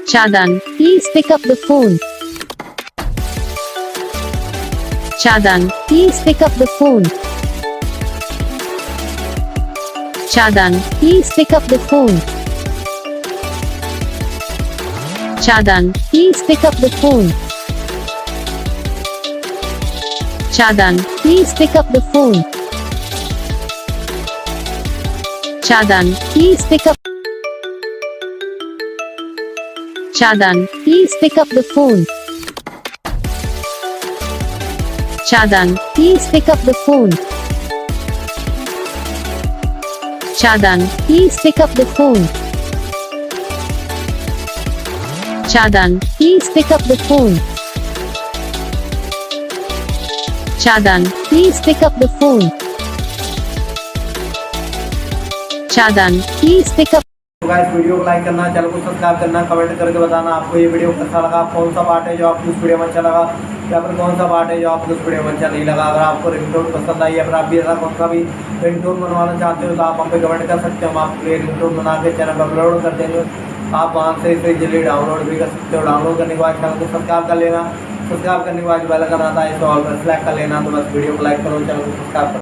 Chadan, please pick up the phone. Chadan, please pick up the phone. Chadan, please pick up the phone. Chadan, please pick up the phone. Chadan, please pick up the phone. Chadan, please pick up. Chadan, please pick up the phone. Chadan, please pick up the phone. Chadan, please pick up the phone. Chadan, please pick up the phone. Chadan, please pick up the phone. Chadan, please pick up. तो guys video को like करना, channel को subscribe करना, comment करके बताना आपको ये video कैसा लगा, कौन सा पार्ट है जो आपको इस वीडियो में अच्छा लगा या फिर कौन सा पार्ट है जो आपको इस वीडियो में अच्छा नहीं लगा। अगर आपको रिंगटोन पसंद आई या फिर आप भी ऐसा कौन सा भी रिंगटोन बनवाना चाहते हो तो आप हम पे कमेंट कर सकते हो। हम आपके लिए रिंगटोन बना के चैनल पर अपलोड कर देंगे। आप वहाँ से इसे जल्दी डाउनलोड भी कर सकते हो। डाउनलोड करने के बाद चैनल को सब्सक्राइब कर लेना। सब्सक्राइब करने के बाद बेल आइकन आता है इसे ऑल पर सेलेक्ट कर लेना। तो बस वीडियो को लाइक करो, चैनल को सब्सक्राइब करो।